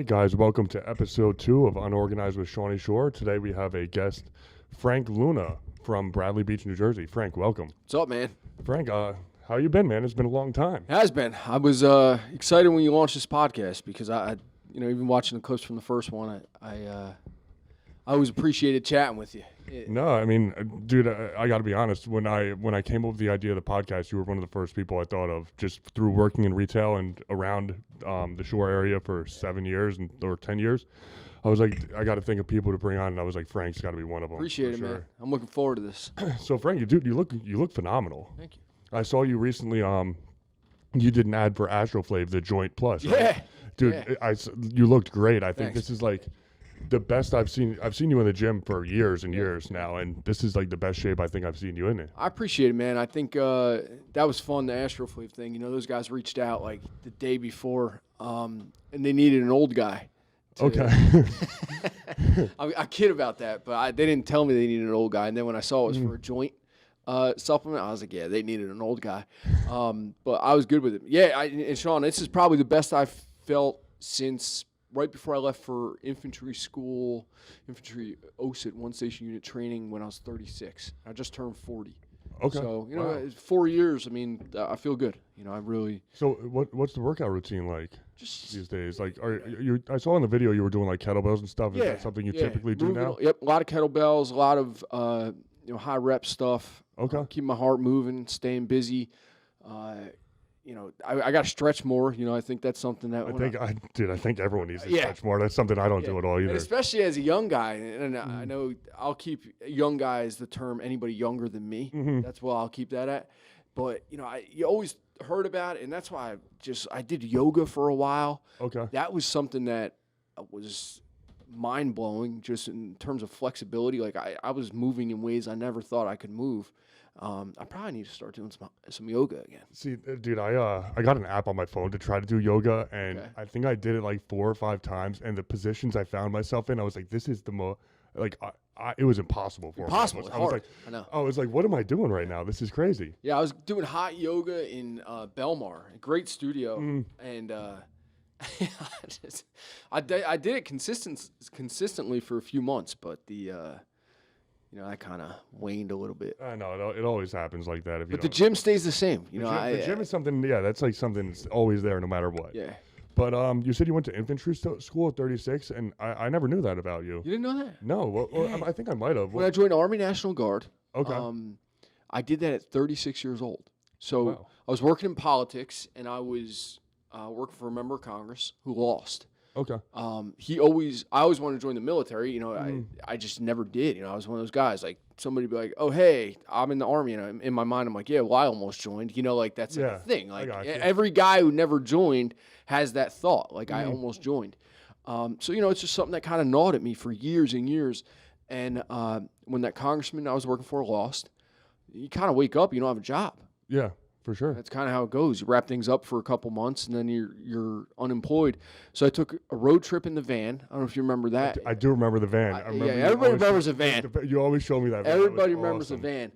right, guys, welcome to episode 2 of Unorganized with Shawnee Shore. Today we have a guest, Frank Luna from Bradley Beach, New Jersey. Frank, welcome. What's up, man? Frank, how you been, man? It's been a long time. It has been. I was excited when you launched this podcast because I even watching the clips from the first one, I always appreciated chatting with you. No, I mean, dude, I got to be honest. When I came up with the idea of the podcast, you were one of the first people I thought of, just through working in retail and around the Shore area for 7 years or 10 years. I was like, I got to think of people to bring on, and I was like, Frank's got to be one of them. Appreciate it, man. I'm looking forward to this. So, Frank, dude, you look phenomenal. Thank you. I saw you recently. You did an ad for Astroflave, the Joint Plus. Right? Yeah, dude, yeah. You looked great. I think Thanks. this is like the best I've seen. I've seen you in the gym for years and years now, and this is like the best shape I think I've seen you in it. I appreciate it, man. I think that was fun, the Astroflave thing. You know, those guys reached out like the day before, and they needed an old guy. Okay. I kid about that, but they didn't tell me they needed an old guy. And then when I saw it was for a joint supplement, I was like, yeah, they needed an old guy. But I was good with it. Yeah, and Sean, this is probably the best I've felt since right before I left for infantry school, infantry OSIT, one station unit training when I was 36. I just turned 40. Okay. So, you know, Wow. 4 years, I mean, I feel good. You know, I really. So what's the workout routine like Just these days? Like, I saw in the video you were doing like kettlebells and stuff. Is Yeah, that something you yeah. typically do Moving- now? Yep, a lot of kettlebells, a lot of high rep stuff. Okay. Keep my heart moving, staying busy. You know, I got to stretch more. You know, I think that's something that I think everyone needs to Yeah. stretch more. That's something I don't do at all and either. especially as a young guy. And I know I'll keep young guy as the term anybody younger than me. Mhm. That's what I'll keep that at. But you know, you always heard about it, and that's why I did yoga for a while. Okay. That was something that was mind blowing, just in terms of flexibility. Like I was moving in ways I never thought I could move. I probably need to start doing some yoga again. See, dude, I got an app on my phone to try to do yoga, and Okay. I think I did it like 4 or 5 times, and the positions I found myself in, I was like, this is the most, like, it was impossible for Impossible. me. It's I was hard. like, I know. I was like, what am I doing right now? This is crazy. Yeah, I was doing hot yoga in Belmar, a great studio, Mhm. and I did it consistently for a few months, but that kind of waned a little bit. I know, it always happens like that. If you But the don't- gym stays the same. You know, the gym is something, yeah, that's like something that's always there no matter what. yeah. But you said you went to infantry school at 36, and I never knew that about you. You didn't know that? No, well, I think I might have. When I joined Army National Guard, Okay. I did that at 36 years old. So Wow. I was working in politics, and I was working for a member of Congress who lost. Okay. I always wanted to join the military. You know, Mhm. I just never did. You know, I was one of those guys. Like somebody be like, "Oh, hey, I'm in the Army," and in my mind, I'm like, "Yeah, well, I almost joined." You know, like that's Yeah, a thing. I Like got you. every guy who never joined has that thought. Like I Mhm. almost joined. So you know, it's just something that kind of gnawed at me for years and years. And when that congressman I was working for lost, you kind of wake up, you don't have a job. Yeah, for sure. That's kind of how it goes. You wrap things up for a couple months, and then you're unemployed. So I took a road trip in the van. I don't know if you remember that. I do remember the van. I remember yeah, you everybody always- remembers the van. You always show me that van. That was Everybody remembers awesome. the van.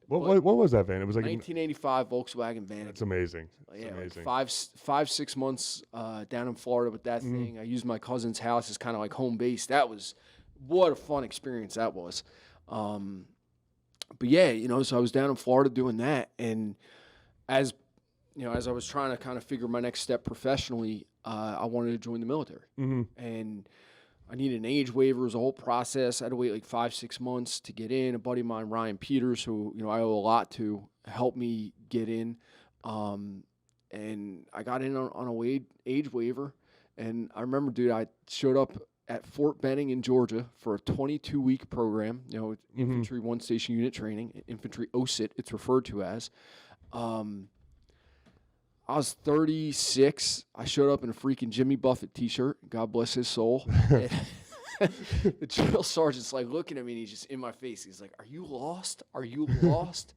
What was that van? It was like 1985 Volkswagen van. That's amazing. It's Yeah, amazing. like 6 months down in Florida with that Mm-hmm. thing. I used my cousin's house as kind of like home base. What a fun experience that was. But yeah, you know, so I was down in Florida doing that, and as I was trying to kind of figure my next step professionally, I wanted to join the military, hmm and I needed an age waiver. It was a whole process. I had to wait like 5-6 months to get in. A buddy of mine, Ryan Peters, who I owe a lot to, helped me get in. And I got in on a age waiver. And I remember, dude, I showed up at Fort Benning in Georgia for a 22-week program. You know, infantry one station unit training, infantry OSIT, it's referred to as. I was 36. I showed up in a freaking Jimmy Buffett T-shirt. God bless his soul. The drill sergeant's like looking at me, and he's just in my face. He's like, "Are you lost? Are you lost?"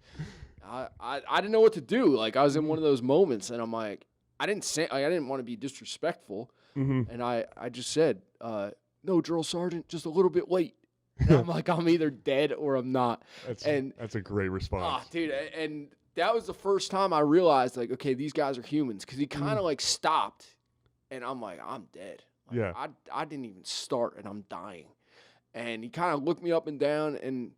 I didn't know what to do. Like I was in one of those moments, and I'm like, I didn't want to be disrespectful, and I just said, "No, drill sergeant, just a little bit late." And I'm like, I'm either dead or I'm not. That's a great response. Dude, and that was the first time I realized, like, okay, these guys are humans. Because he kind of, like, stopped, and I'm like, I'm dead. Like, Yeah. I didn't even start, and I'm dying. And he kind of looked me up and down, and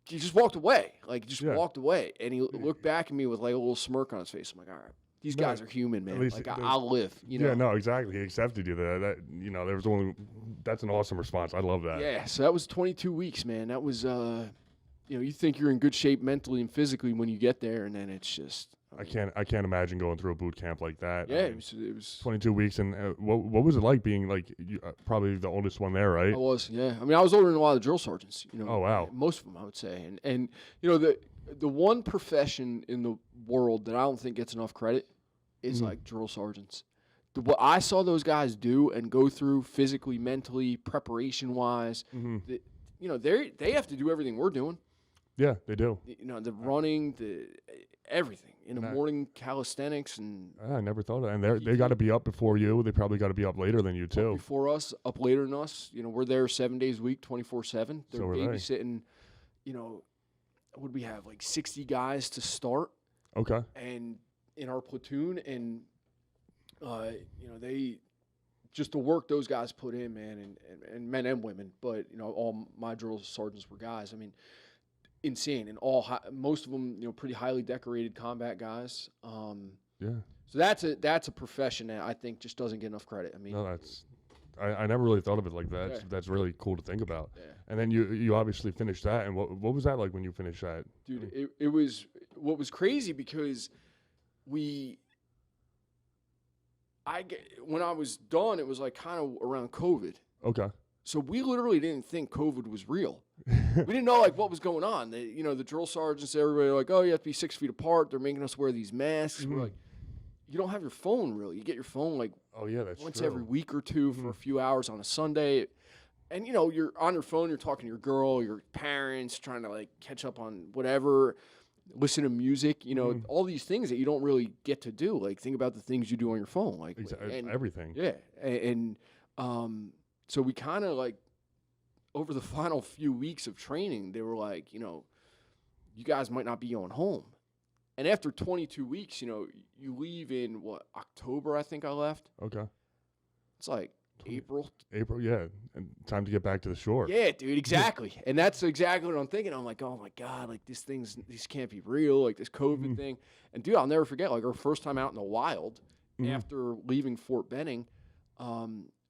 he just walked away. Like, just Yeah. walked away. And he looked back at me with, like, a little smirk on his face. I'm like, all right, these No, guys are human, man. least Like, the- I'll live, you know? Yeah, no, exactly. He accepted you there. That there was only that's an awesome response. I love that. Yeah, so that was 22 weeks, man. That was, you think you're in good shape mentally and physically when you get there, and then it's just. I can't imagine going through a boot camp like that. Yeah, I it mean, was. 22 weeks, and what was it like being like probably the oldest one there, right? I was, yeah. I mean, I was older than a lot of the drill sergeants. Oh, wow. Most of them, I would say, and the one profession in the world that I don't think gets enough credit is like drill sergeants. What I saw those guys do and go through physically, mentally, preparation wise, they have to do everything we're doing. Yeah, they do. The running, the everything in the morning, calisthenics, and I never thought of that. And they got to be up before you. They probably got to be up later than you too. Before us, up later than us. We're there 7 days a week, 24/7. They're So are they. babysitting. Would we have like 60 guys to start? Okay. And in our platoon, and they just the work those guys put in, man, and men and women, but all my drill sergeants were guys. I mean, insane, and most of them, pretty highly decorated combat guys. Yeah. So that's a profession that I think just doesn't get enough credit. I mean, No, I never really thought of it like that. Yeah. That's really cool to think about. Yeah. And then you obviously finished that. And what was that like when you finished that? Dude, it was what was crazy because when I was done, it was like kind of around COVID. Okay. So we literally didn't think COVID was real. We didn't know like what was going on. The drill sergeants, everybody were like, oh, you have to be 6 feet apart. They're making us wear these masks. We're like, you don't have your phone really. You get your phone like that's once true. every week or two for a few hours on a Sunday. And you're on your phone, you're talking to your girl, your parents, trying to like catch up on whatever, listen to music, all these things that you don't really get to do. Like think about the things you do on your phone, like everything. Yeah, and so we kind of like over the final few weeks of training, they were like, you guys might not be going home. And after 22 weeks, you leave in October, I think I left. Okay. It's like April, yeah, and time to get back to the shore. Yeah, dude, exactly. And that's exactly what I'm thinking. I'm like, oh my God, like these can't be real, like this COVID thing. And dude, I'll never forget, like our first time out in the wild after leaving Fort Benning,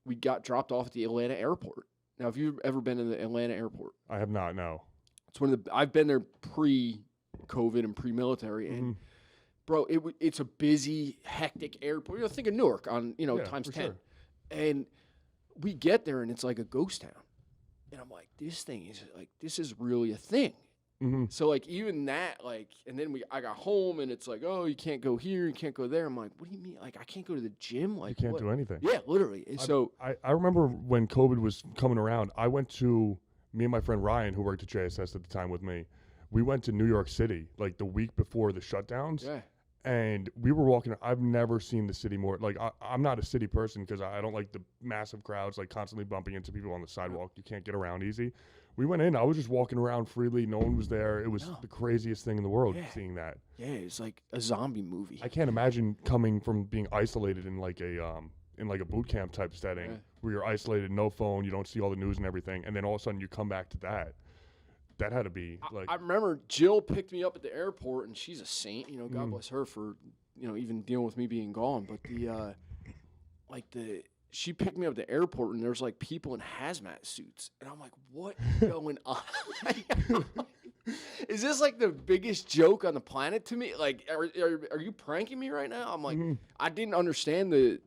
we got dropped off at the Atlanta airport. Now, have you ever been in the Atlanta airport? I have not, no. It's I've been there pre-COVID and pre-military, and bro, it's a busy, hectic airport. Think of Newark on, times 10. Sure. And we get there, and it's like a ghost town. And I'm like, this is really a thing. So, like, even that, like, and then I got home, and it's like, oh, you can't go here, you can't go there. I'm like, what do you mean? Like, I can't go to the gym? Like, You can't do anything. Yeah, literally. And so I remember when COVID was coming around, I went to, me and my friend Ryan, who worked at JSS at the time with me, we went to New York City, like, the week before the shutdowns. Yeah. And we were walking. I've never seen the city more. Like I'm not a city person because I don't like the massive crowds, like constantly bumping into people on the sidewalk. You can't get around easy. We went in. I was just walking around freely. No one was there. It was the craziest thing in the world seeing that. Yeah, it's like a zombie movie. I can't imagine coming from being isolated in like a boot camp type setting where you're isolated, no phone, you don't see all the news and everything, and then all of a sudden you come back to that. That had to be like. I remember Jill picked me up at the airport, and she's a saint. God bless her for even dealing with me being gone. But she picked me up at the airport, and there's like people in hazmat suits, and I'm like, what is going on? Is this like the biggest joke on the planet to me? Like, are you pranking me right now? I'm like, I didn't understand the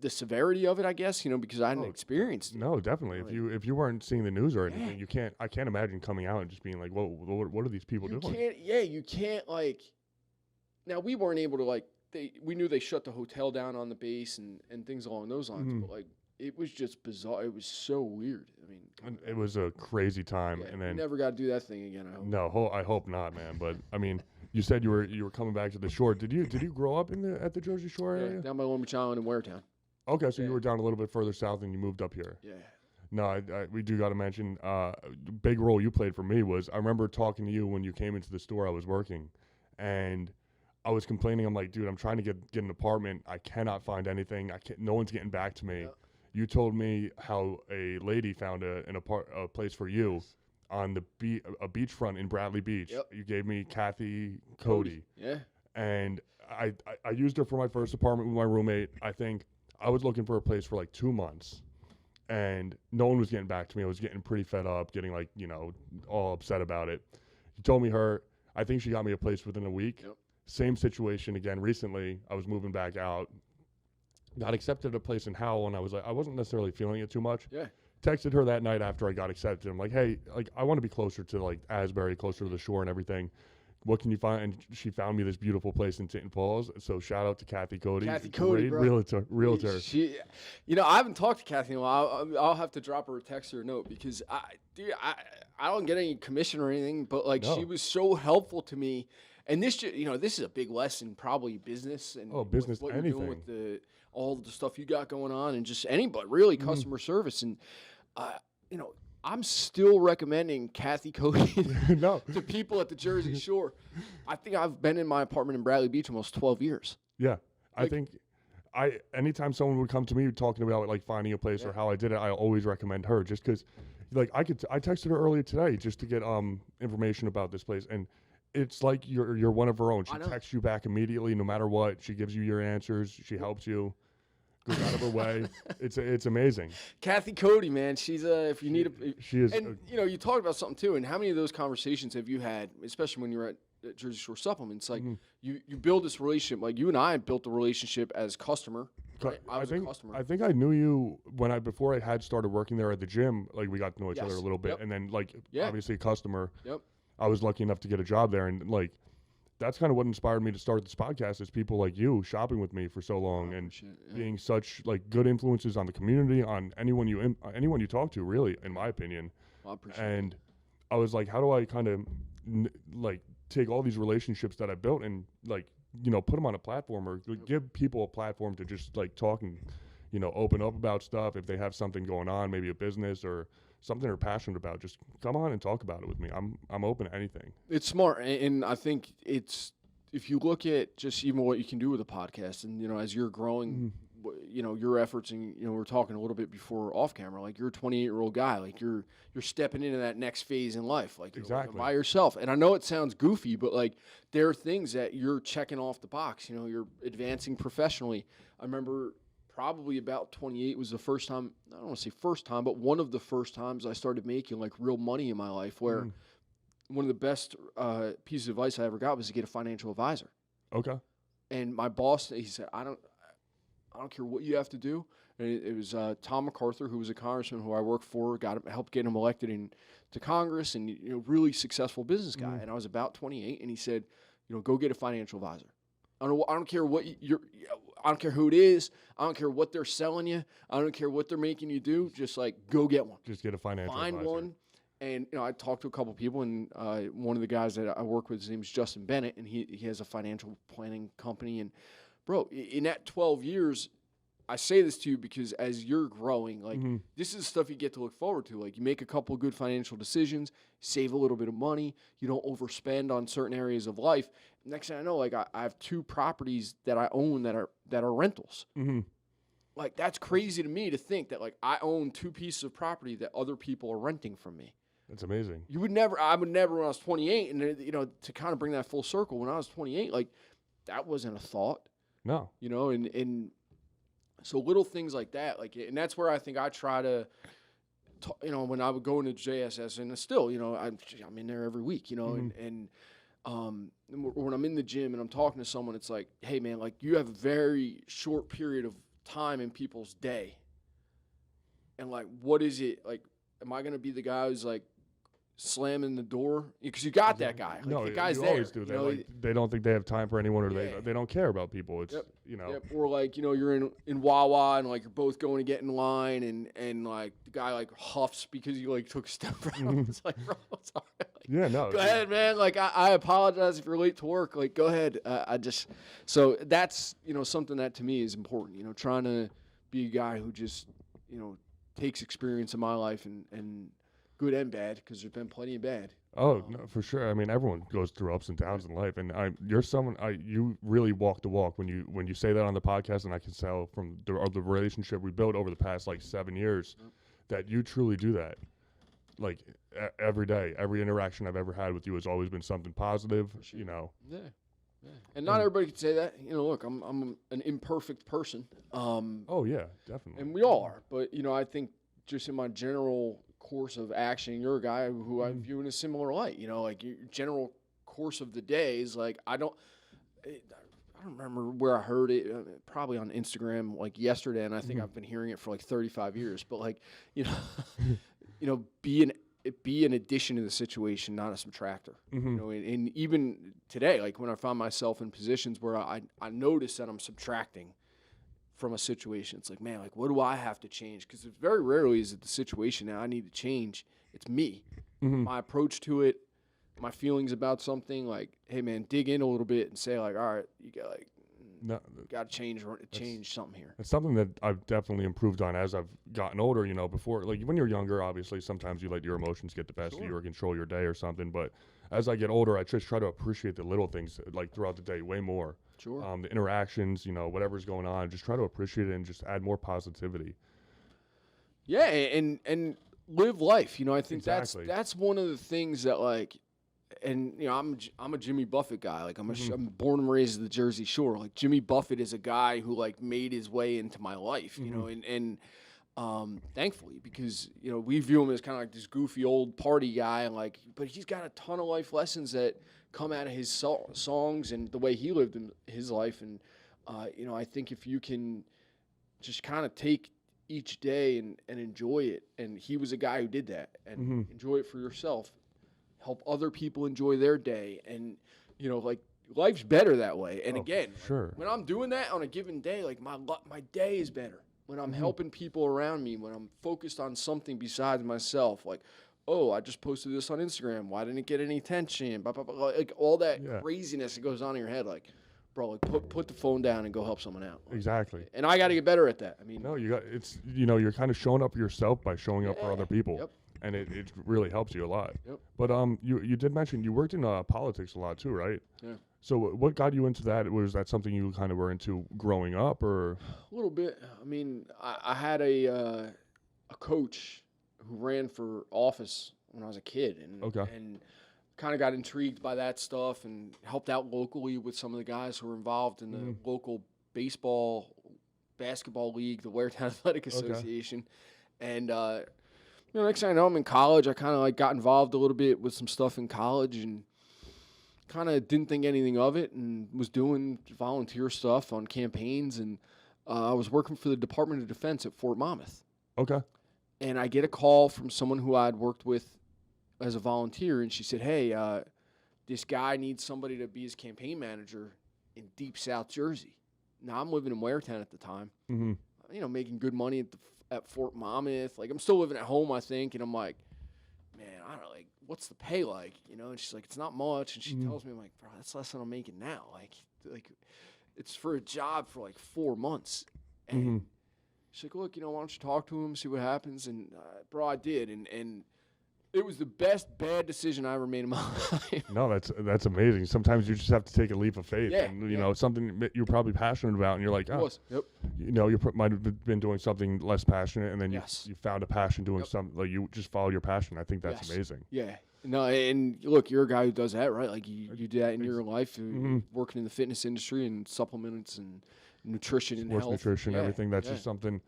severity of it, I guess, because I hadn't experienced it. No, definitely. If you weren't seeing the news or anything, I can't imagine coming out and just being like, whoa, what are these people doing? You can't like. Now we weren't able to like. We knew they shut the hotel down on the base and things along those lines, but like it was just bizarre. It was so weird. I mean, it was a crazy time, and then we never got to do that thing again. I hope. No, I hope not, man. But I mean. You said you were coming back to the shore. Did you grow up at the Jersey Shore area? Down by Long Beach Island in Waretown. Okay, so you were down a little bit further south and you moved up here. Yeah. No, we do got to mention big role you played for me was I remember talking to you when you came into the store I was working, and I was complaining. I'm like, dude, I'm trying to get an apartment. I cannot find anything. No one's getting back to me. Yep. You told me how a lady found a place for you Yes. on the a beachfront in Bradley Beach. Yep. You gave me Kathy Cody. Yeah. And I used her for my first apartment with my roommate. I think I was looking for a place for like 2 months, and no one was getting back to me. I was getting pretty fed up, getting like, all upset about it. You told me I think she got me a place within a week. Yep. Same situation again recently. I was moving back out. Got accepted at a place in Howell, and I wasn't necessarily feeling it too much. Yeah. Texted her that night after I got accepted. I'm like, hey, like I want to be closer to like Asbury, closer to the shore and everything. What can you find? And she found me this beautiful place in Tinton Falls. So shout out to Kathy Cody. Kathy Cody, great bro. realtor. She, I haven't talked to Kathy in a while. I'll have to drop her a text or a note because I don't get any commission or anything, but like No. she was so helpful to me. And this, this is a big lesson, probably business and business, what anything. you're doing with all the stuff you got going on, and just anybody really customer service. And I'm still recommending Kathy Cody No. to people at the Jersey Shore. I think I've been in my apartment in Bradley Beach almost 12 years. Yeah. I Like- think anytime someone would come to me talking about like finding a place or how I did it, I always recommend her just because like I texted her earlier today just to get information about this place, and it's like you're one of her own. She I know. texts you back immediately no matter what. She gives you your answers. She helps you. Goes out of her way. It's amazing. Kathy Cody, man, she's if you need a. She is. And you talked about something too. And how many of those conversations have you had, especially when you're at Jersey Shore Supplements? Like you build this relationship. Like you and I built a relationship as customer. Right? I was a customer. I think I knew you before I had started working there at the gym. Like we got to know each other a little bit, Yep. and then like Yeah. obviously a customer. Yep. I was lucky enough to get a job there, and like that's kind of what inspired me to start this podcast. Is people like you shopping with me for so long and being such like good influences on the community, on anyone you talk to, really, in my opinion. Well, I appreciate And I was like, how do I kind of like take all these relationships that I built and like put them on a platform or give people a platform to just like talk and open up about stuff if they have something going on, maybe a business or something they're passionate about. Just come on and talk about it with me. I'm open to anything. It's smart, and I think it's if you look at just even what you can do with a podcast, and as you're growing, your efforts, and we're talking a little bit before off camera, like you're a 28-year-old guy, like you're stepping into that next phase in life, like you're Exactly. by yourself. And I know it sounds goofy, but like there are things that you're checking off the box. You're advancing professionally. I remember probably about 28 was the first time, I don't want to say first time, but one of the first times I started making like real money in my life, where one of the best pieces of advice I ever got was to get a financial advisor. Okay. And my boss, he said, I don't care what you have to do. And it was Tom MacArthur, who was a congressman who I worked for, helped get him elected to Congress, and really successful business guy. And I was about 28, and he said, go get a financial advisor. I don't care what I don't care who it is. I don't care what they're selling you. I don't care what they're making you do. Just like go get one. Just get a financial Find advisor. one. And I talked to a couple people, and one of the guys that I work with, his name is Justin Bennett, and he has a financial planning company. And bro, in that 12 years, I say this to you because as you're growing, like this is stuff you get to look forward to. Like you make a couple of good financial decisions, save a little bit of money, you don't overspend on certain areas of life. Next thing I know, like I have 2 properties that I own that are rentals. Like that's crazy to me to think that like I own 2 pieces of property that other people are renting from me. That's amazing. I would never when I was 28, and to kind of bring that full circle, when I was 28, like that wasn't a thought. No. And so little things like that, like, and that's where I think I try to, when I would go into JSS, and still, I'm in there every week, and when I'm in the gym and I'm talking to someone, it's like, hey man, like you have a very short period of time in people's day, and like, what is it like? Am I gonna be the guy who's like slamming the door? Because you got that guy. Like, No, the guy's you there. always do that. Like, they don't think they have time for anyone, or Yeah. they don't care about people. It's Yep. Or like, you're in Wawa, and like you're both going to get in line, and like the guy like huffs because you like took a step around. It's like, bro, sorry. Like, go ahead, man. Like I apologize if you're late to work. Like go ahead. So that's something that to me is important. Trying to be a guy who just takes experience in my life and good and bad, because there's been plenty of bad. Oh, no, for sure. I mean, everyone goes through ups and downs in life, and you're someone you really walk the walk when you say that on the podcast, and I can tell from the relationship we built over the past like 7 years that you truly do that. Like every day, every interaction I've ever had with you has always been something positive. Sure. You know. Yeah. And not everybody can say that. You know, look, I'm an imperfect person. Oh yeah, definitely. And we all are. But I think just in my general course of action, you're a guy who I view in a similar light. Like your general course of the day is like I don't remember where I heard it. Probably on Instagram like yesterday, and I think I've been hearing it for like 35 years. But like be an addition to the situation, not a subtractor. And even today, like when I find myself in positions where I notice that I'm subtracting from a situation, it's like, man, like what do I have to change? Because very rarely is it the situation that I need to change. It's me, my approach to it, my feelings about something. Like, hey, man, dig in a little bit and say like, all right, you got like. No, got to change something here. It's something that I've definitely improved on as I've gotten older. Before, like when you're younger, obviously sometimes you let your emotions get the best of you or control your day or something. But as I get older, I just try to appreciate the little things like throughout the day way more. Sure. The interactions, whatever's going on, just try to appreciate it and just add more positivity. Yeah, and live life. I think Exactly. that's one of the things that like. And I'm a Jimmy Buffett guy. Like I'm born and raised at the Jersey Shore. Like Jimmy Buffett is a guy who like made his way into my life. And thankfully, because we view him as kind of like this goofy old party guy, and like, but he's got a ton of life lessons that come out of his songs and the way he lived in his life. And I think if you can just kind of take each day and enjoy it, and he was a guy who did that, and enjoy it for yourself. Help other people enjoy their day, and like life's better that way. And again, sure. When I'm doing that on a given day, like my day is better when I'm helping people around me, when I'm focused on something besides myself. Like, oh, I just posted this on Instagram. Why didn't it get any attention? Blah, blah, blah. Like all that craziness that goes on in your head. Like, bro, like put the phone down and go help someone out. Like, exactly. And I got to get better at that. I mean, no, you're kind of showing up yourself by showing up for other people. Yep. And it really helps you a lot. Yep. But you did mention you worked in politics a lot too, right? Yeah. So what got you into that? Was that something you kind of were into growing up, or? A little bit. I mean, I had a coach who ran for office when I was a kid, and kind of got intrigued by that stuff and helped out locally with some of the guys who were involved in the local basketball league, the Waretown Athletic Association, and. Next thing I know, I'm in college. I kind of like got involved a little bit with some stuff in college and kind of didn't think anything of it and was doing volunteer stuff on campaigns. And I was working for the Department of Defense at Fort Monmouth. Okay. And I get a call from someone who I'd worked with as a volunteer, and she said, hey, this guy needs somebody to be his campaign manager in Deep South Jersey. Now, I'm living in Waretown at the time, making good money at Fort Monmouth. Like, I'm still living at home, I think, and I'm like, man, I don't know, like, what's the pay like? And she's like, it's not much. And she tells me, I'm like, bro, that's less than I'm making now. Like it's for a job for like 4 months. And she's like, look, why don't you talk to him, see what happens? And bro, I did, and it was the best bad decision I ever made in my life. No, that's amazing. Sometimes you just have to take a leap of faith, and it's something that you're probably passionate about, and you're like, you might have been doing something less passionate, and then you found a passion doing something. Like you just follow your passion. I think that's amazing. Yeah. No, and look, you're a guy who does that, right? Like you do that in your life, working in the fitness industry and supplements and nutrition and sports health. Nutrition, everything. That's just something.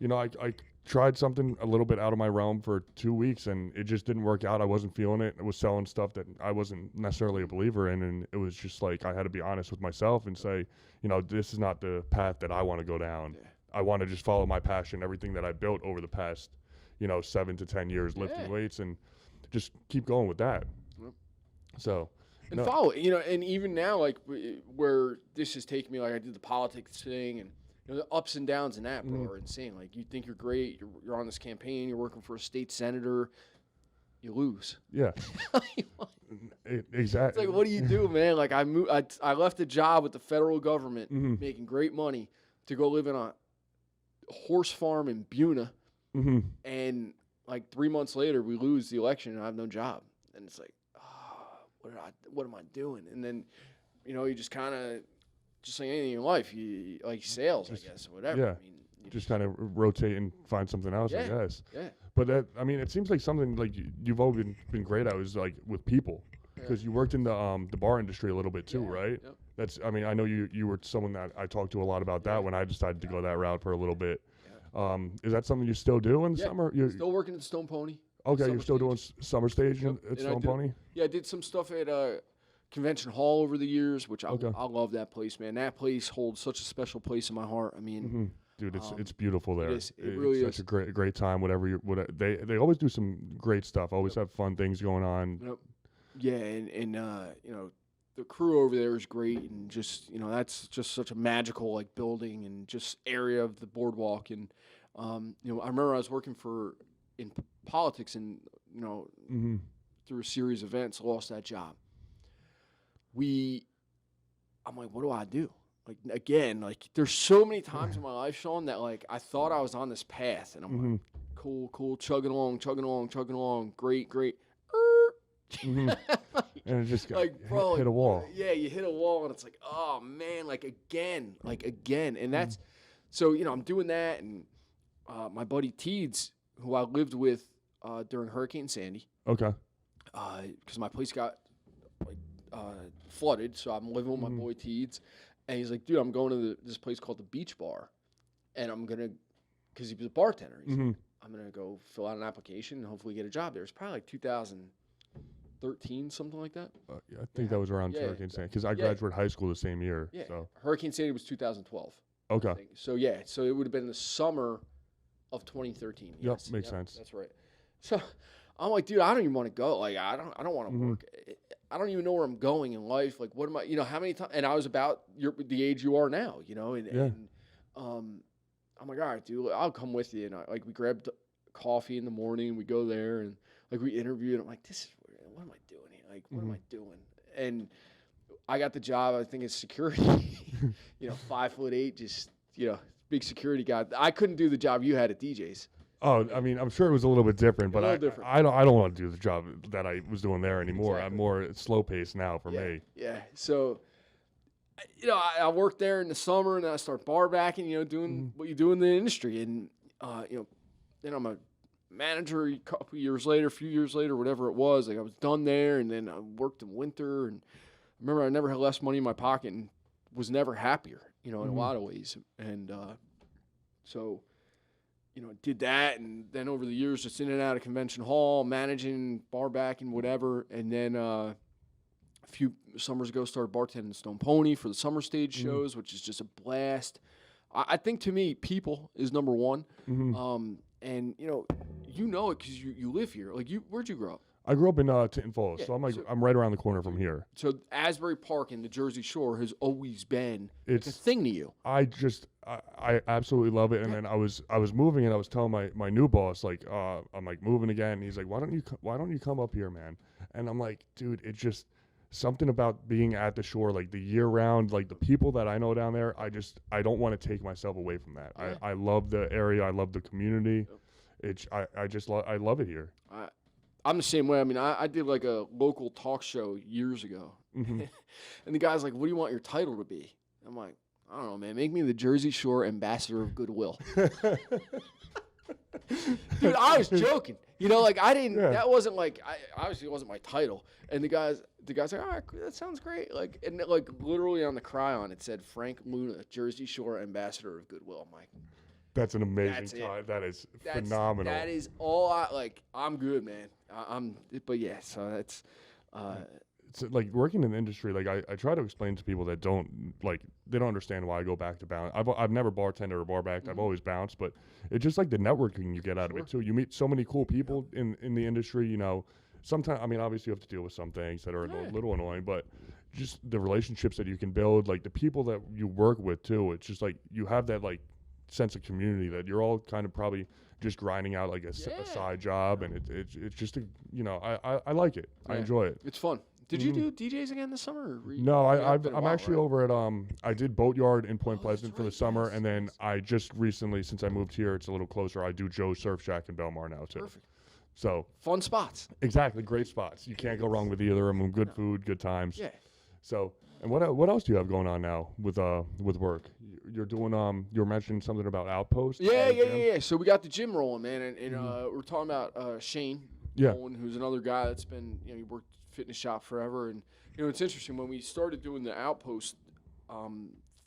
I tried something a little bit out of my realm for 2 weeks, and it just didn't work out. I wasn't feeling it. I was selling stuff that I wasn't necessarily a believer in, and it was just like I had to be honest with myself and say, this is not the path that I want to go down. Yeah. I want to just follow my passion, everything that I built over the past, 7 to 10 years lifting weights, and just keep going with that. Yep. So. And follow it, and even now, like where this has taken me, like I did the politics thing, and the ups and downs in that, bro, are insane. Like you think you're great, you're on this campaign, you're working for a state senator, you lose. Yeah. Exactly. It's like, what do you do, man? Like I left a job with the federal government, making great money, to go live in a horse farm in Buna, and like 3 months later, we lose the election and I have no job. And it's like, what am I doing? And then, you just kind of, just like anything in life, you like sales, I guess, or whatever. Yeah. I mean, Just kind of rotate and find something else, I guess. Yeah. But it seems like something like you've always been great at was like with people, because you worked in the bar industry a little bit too, right? Yep. I know you were someone that I talked to a lot about that when I decided to go that route for a little bit. Yeah. Is that something you still do in the summer? You're still working at the Stone Pony. okay. You're still doing summer stage at Stone Pony. Yeah, I did some stuff at Convention Hall over the years, which I love that place, man. That place holds such a special place in my heart. I mean, dude, it's beautiful there. It really is. Such a great time. They always do some great stuff. Always have fun things going on. Yep. Yeah, and the crew over there is great, and just that's just such a magical like building and just area of the boardwalk. And I remember I was working in politics, and through a series of events, lost that job. I'm like, what do I do? Like, again, like, there's so many times in my life, Sean, that, like, I thought I was on this path, and I'm like, cool, chugging along, great. And it just like, bro, hit a wall. Yeah, you hit a wall, and it's like, oh, man, like, again. And that's, so, I'm doing that, and my buddy Teeds, who I lived with during Hurricane Sandy. Okay. Because my place got, flooded, so I'm living with my boy Teeds, and he's like, dude, I'm going to this place called the Beach Bar, and I'm gonna, because he was a bartender, he's like, I'm gonna go fill out an application and hopefully get a job there. It's probably like 2013, something like that. Yeah, I think that was around Hurricane Sandy, because I graduated high school the same year. Yeah, so Hurricane Sandy was 2012. Okay. So so it would have been the summer of 2013. Yep, makes sense. That's right. So I'm like, dude, I don't even want to go. Like, I don't want to work. I don't even know where I'm going in life. Like, what am I, how many times, and I was about the age you are now, and I'm like, all right, dude, I'll come with you. And we grabbed coffee in the morning, we go there, and like we interviewed. I'm like, this is weird. What am I doing here? Like, what am I doing? And I got the job, I think, as security, 5'8", just, big security guy. I couldn't do the job you had at DJ's. Oh, I mean, I'm sure it was a little bit different, but I don't want to do the job that I was doing there anymore. Exactly. I'm more slow paced now for me. Yeah. So, I worked there in the summer, and then I start bar backing, doing what you do in the industry. And, then I'm a manager a few years later, whatever it was. Like, I was done there, and then I worked in winter. And I remember I never had less money in my pocket and was never happier, in a lot of ways. And so, did that, and then over the years, just in and out of Convention Hall, managing, bar backing, whatever. And then a few summers ago, started bartending Stone Pony for the summer stage shows, which is just a blast. I think, to me, people is number one. And, it because you live here. Like, where'd you grow up? I grew up in Tinton Falls, so I'm right around the corner from here. So Asbury Park and the Jersey Shore has always been a thing to you. I absolutely love it. And then I was moving, and I was telling my new boss, like, I'm like moving again. And he's like, why don't you come up here, man? And I'm like, dude, it's just something about being at the shore, like the year round, like the people that I know down there. I don't want to take myself away from that. Yeah. I love the area. I love the community. I love it here. I'm the same way. I mean, I did like a local talk show years ago. And the guy's like, what do you want your title to be? I'm like, I don't know, man. Make me the Jersey Shore Ambassador of Goodwill. Dude, I was joking. I didn't, that wasn't like, obviously it wasn't my title. And the guy's like, all right, that sounds great. Like, and like literally on the cryon, it said Frank Luna, Jersey Shore Ambassador of Goodwill. I'm like, that's an amazing time. That's phenomenal. That is all I'm good, man. But yeah, so that's, it's like working in the industry. Like I try to explain to people that they don't understand why I go back to bounce. I've never bartended or bar backed. I've always bounced, but it's just like the networking you get out of it too. You meet so many cool people in the industry. Sometimes, I mean, obviously you have to deal with some things that are a little annoying, but just the relationships that you can build, like the people that you work with too. It's just like you have that like sense of community that you're all kind of probably just grinding out like a side job, and it's just I like it. I enjoy it. It's fun. Did you do DJs again this summer? No, I'm actually over at I did Boatyard in Point Pleasant for the summer, and then I just recently, since I moved here, it's a little closer. I do Joe's Surf Shack in Belmar now too. Perfect. So fun spots. exactly, great spots. You can't go wrong with either of them. Good food, good times. Yeah. So, and what else do you have going on now with work? You're doing you were mentioning something about Outpost. Yeah. So we got the gym rolling, man, and Mhm. we're talking about Shane Yeah. Nolan, who's another guy that's been, he worked fitness shop forever, and it's interesting when we started doing the Outpost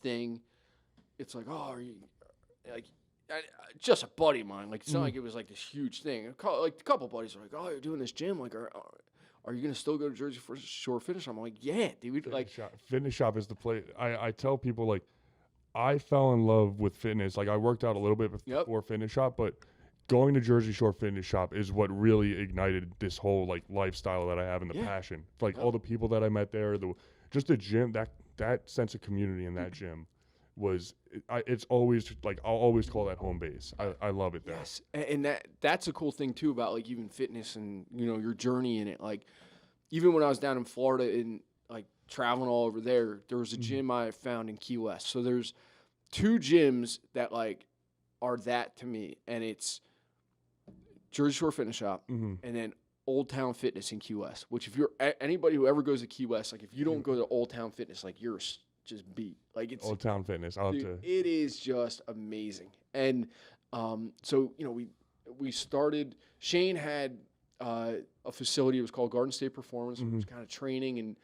thing. It's like, oh, are you like? Just a buddy of mine. Like, it's not like it was like this huge thing. Like a couple buddies are like, "Oh, you're doing this gym. Like, are you gonna still go to Jersey Shore Fitness?" I'm like, "Yeah, dude." Like, Fitness shop is the place. I tell people like I fell in love with fitness. Like I worked out a little bit before fitness shop, but going to Jersey Shore Fitness Shop is what really ignited this whole like lifestyle that I have and the passion. Like all the people that I met there, just the gym, that sense of community in that gym was it's always like I'll always call that home base. I love it there. yes, and that's a cool thing too about like even fitness and your journey in it. Like even when I was down in Florida and like traveling all over there was a gym I found in Key West. So there's two gyms that like are that to me, and it's Jersey Shore Fitness Shop and then Old Town Fitness in Key West. Which if you're anybody who ever goes to Key West, like if you don't go to Old Town Fitness, like you're just beat. Like it's Old Town Fitness. I'll have to. It is just amazing. And so we started. Shane had a facility. It was called Garden State Performance. It was kind of training and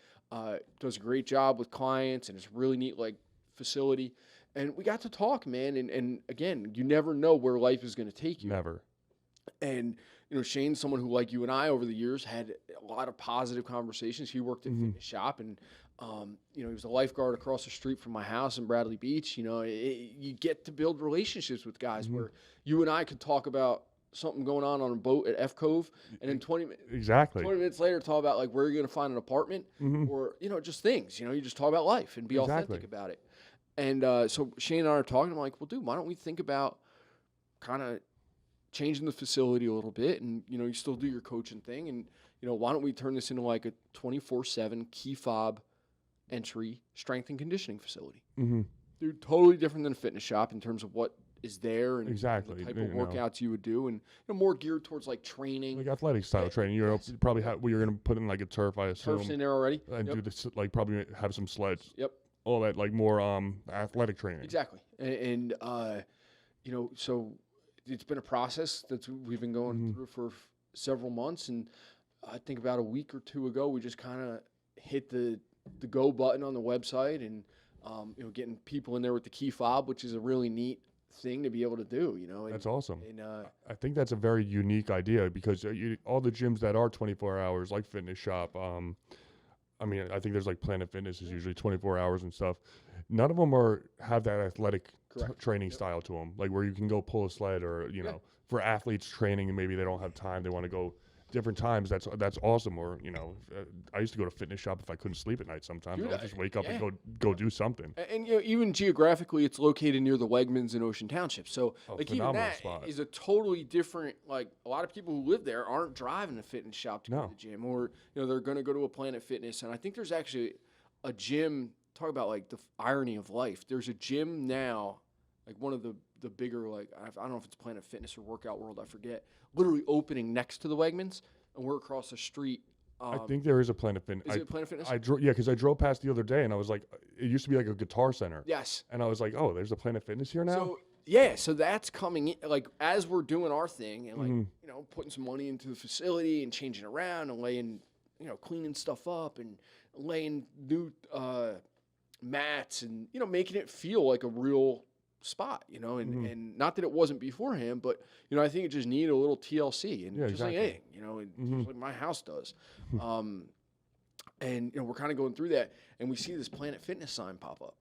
does a great job with clients, and it's a really neat like facility. And we got to talk, man. And again, you never know where life is going to take you. Never. And Shane's someone who, like you and I, over the years, had a lot of positive conversations. He worked at fitness shop, and he was a lifeguard across the street from my house in Bradley Beach. You get to build relationships with guys where you and I could talk about something going on a boat at F Cove, and then 20 minutes later talk about like where you're going to find an apartment or just things. You just talk about life and be authentic about it. And so Shane and I are talking. I'm like, well, dude, why don't we think about kind of changing the facility a little bit, and you still do your coaching thing, and why don't we turn this into like a 24/7 key fob entry strength and conditioning facility? Dude, totally different than a fitness shop in terms of what is there and the type of workouts you would do, and more geared towards like training, like athletic style training. You probably have you're gonna put in like a turf, I assume. Turf's in there already, and do this like probably have some sleds. Yep. All that like more athletic training. Exactly, and so it's been a process that we've been going through for several months, and I think about a week or two ago we just kind of hit the go button on the website, and getting people in there with the key fob, which is a really neat thing to be able to do. And, that's awesome. And I think that's a very unique idea because all the gyms that are 24 hours, like fitness shop, I mean, I think there's like Planet Fitness is usually 24 hours and stuff. None of them have that athletic training style to them, like where you can go pull a sled or, for athletes training and maybe they don't have time, they want to go different times. That's awesome. Or, I used to go to fitness shop if I couldn't sleep at night sometimes. Dude, I would just wake up and go do something. And, even geographically, it's located near the Wegmans in Ocean Township. So, like, even that spot. is a totally different, like, a lot of people who live there aren't driving a fitness shop to go to the gym, or, they're going to go to a Planet Fitness. And I think there's actually a gym, talk about, like, the irony of life. There's a gym now, like, one of the bigger, like, I don't know if it's Planet Fitness or Workout World, I forget, literally opening next to the Wegmans, and we're across the street. I think there is a Planet Fitness. Is it Planet Fitness? Because I drove past the other day and I was like, it used to be like a Guitar Center. Yes. And I was like, oh, there's a Planet Fitness here now? So that's coming in, like, as we're doing our thing and, like, putting some money into the facility and changing around and laying, cleaning stuff up and laying new mats and, making it feel like a real spot, and not that it wasn't beforehand, but, I think it just needed a little TLC, and just like anything, just like my house does. And, we're kind of going through that, and we see this Planet Fitness sign pop up.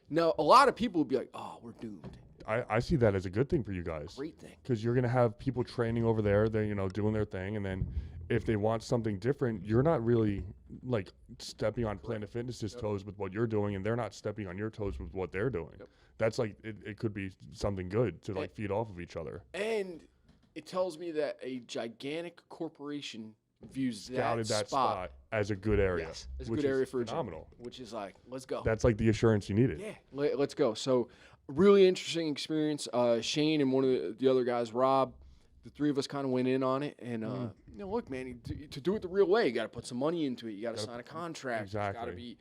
Now, a lot of people would be like, oh, we're doomed. I see that as a good thing for you guys. Great thing. Because you're going to have people training over there, they're, doing their thing, and then if they want something different, you're not really, like, stepping on Planet Fitness's toes with what you're doing, and they're not stepping on your toes with what they're doing. That's like, it could be something good to, like, feed off of each other. And it tells me that a gigantic corporation views that spot as a good area. Yes, as a good area for phenomenal. A gym, which is like, let's go. That's like the assurance you needed. Yeah, let's go. So, really interesting experience. Shane and one of the other guys, Rob, the three of us kind of went in on it, and look, man, to do it the real way, you got to put some money into it. You got to sign a contract. Exactly. It's got to be,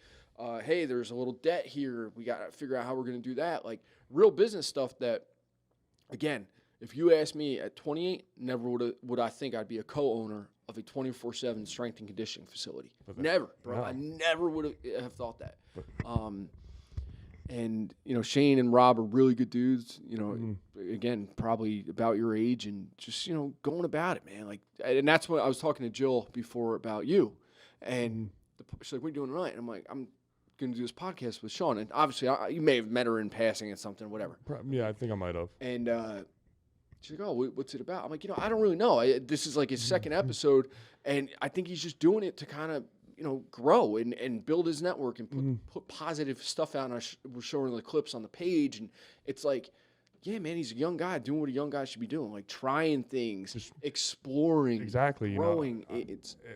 hey, there's a little debt here. We got to figure out how we're going to do that. Like real business stuff that, again, if you asked me at 28, never would I think I'd be a co-owner of a 24/7 strength and conditioning facility. Never, bro. No. I never would have thought that. And, Shane and Rob are really good dudes, again, probably about your age and just, going about it, man. Like, and that's what I was talking to Jill before about you. And she's like, what are you doing tonight? And I'm like, I'm going to do this podcast with Sean. And obviously, you may have met her in passing at something, whatever. Yeah, I think I might have. And she's like, oh, what's it about? I'm like, I don't really know. This is like his second episode. And I think he's just doing it to kind of, grow and build his network and put positive stuff out. And we're showing the clips on the page. And it's like, yeah, man, he's a young guy doing what a young guy should be doing, like trying things, just exploring, exactly, growing.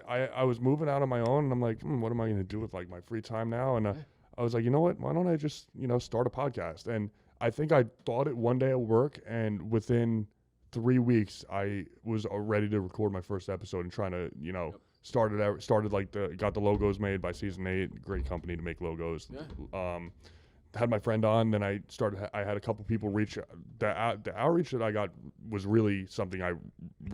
I was moving out on my own, and I'm like, what am I going to do with like my free time now? And I was like, you know what? Why don't I just start a podcast? And I think I thought it one day at work, and within 3 weeks, I was ready to record my first episode and trying to got the logos made by Season 8, great company to make logos. Yeah. Had my friend on, then I had a couple people reach. The outreach that I got was really something I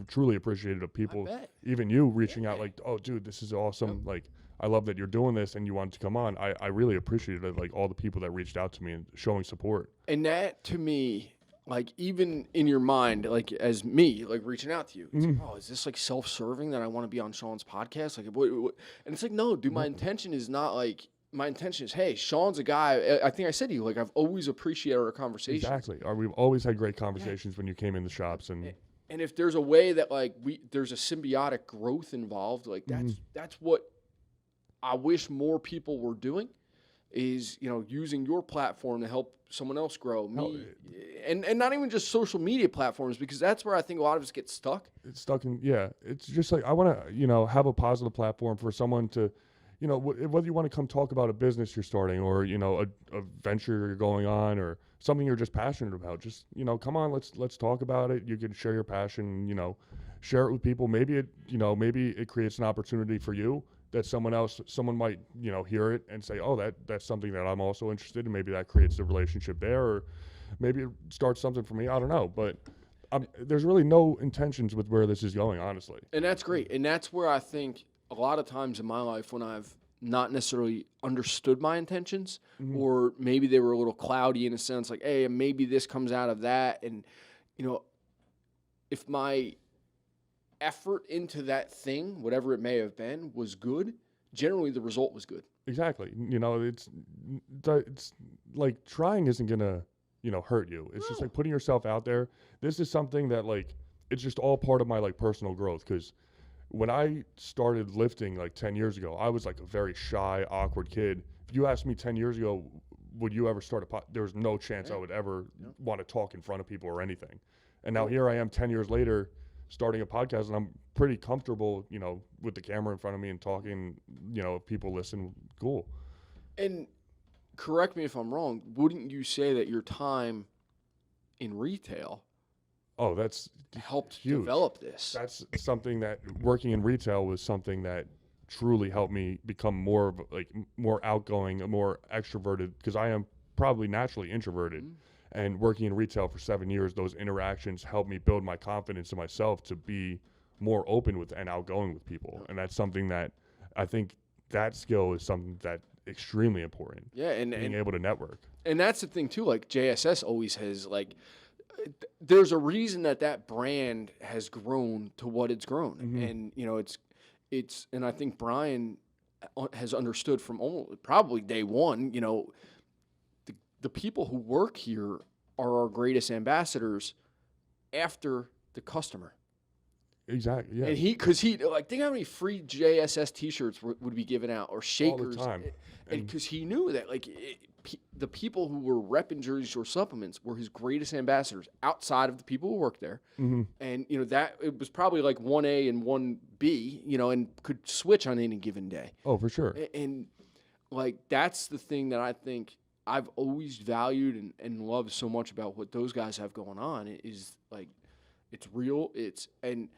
truly appreciated of people, even you reaching out like, oh dude, this is awesome. Yep. Like, I love that you're doing this and you wanted to come on. I really appreciated like all the people that reached out to me and showing support. And that to me, like even in your mind, like as me, like reaching out to you, it's like, oh, is this like self-serving that I want to be on Sean's podcast? Like, what? And it's like, no, dude, my intention is not like, my intention is, hey, Sean's a guy. I think I said to you, like, I've always appreciated our conversations. Exactly. We've always had great conversations when you came in the shops. And if there's a way that like there's a symbiotic growth involved, like that's what I wish more people were doing. Is using your platform to help someone else grow, and not even just social media platforms, because that's where I think a lot of us get stuck. It's stuck in It's just like I want to have a positive platform for someone to, whether you want to come talk about a business you're starting or a venture you're going on or something you're just passionate about. Just come on, let's talk about it. You can share your passion, share it with people. Maybe it creates an opportunity for you. That someone might, hear it and say, oh, that's something that I'm also interested in. Maybe that creates a relationship there, or maybe it starts something for me. I don't know, but there's really no intentions with where this is going, honestly. And that's great. And that's where I think a lot of times in my life when I've not necessarily understood my intentions, or maybe they were a little cloudy in a sense, like, hey, maybe this comes out of that. And, if my effort into that thing, whatever it may have been, was good, generally the result was good. Exactly. It's like trying isn't gonna hurt you. It's just like putting yourself out there. This is something that like it's just all part of my like personal growth, because when I started lifting like 10 years ago, I was like a very shy, awkward kid. If you asked me 10 years ago, would you ever start there was no chance I would ever want to talk in front of people or anything. And now here I am 10 years later starting a podcast, and I'm pretty comfortable, with the camera in front of me and talking, if people listen, cool. And correct me if I'm wrong, wouldn't you say that your time in retail that's helped huge. Develop this? That's something that working in retail was something that truly helped me become more outgoing, more extroverted, because I am probably naturally introverted. And working in retail for 7 years, those interactions helped me build my confidence in myself to be more open with and outgoing with people. And that's something that I think that skill is something that extremely important. Yeah, and being able to network. And that's the thing too. Like JSS always has like, there's a reason that brand has grown to what it's grown, and it's and I think Brian has understood from probably day one. The people who work here are our greatest ambassadors after the customer. Exactly. Yeah. And because he think how many free JSS T-shirts would be given out or shakers, all the time. And because he knew that the people who were repping jerseys or supplements were his greatest ambassadors outside of the people who work there. And that it was probably like 1A and 1B, and could switch on any given day. Oh, for sure. And like that's the thing that I think I've always valued and loved so much about what those guys have going on is like, It's real. And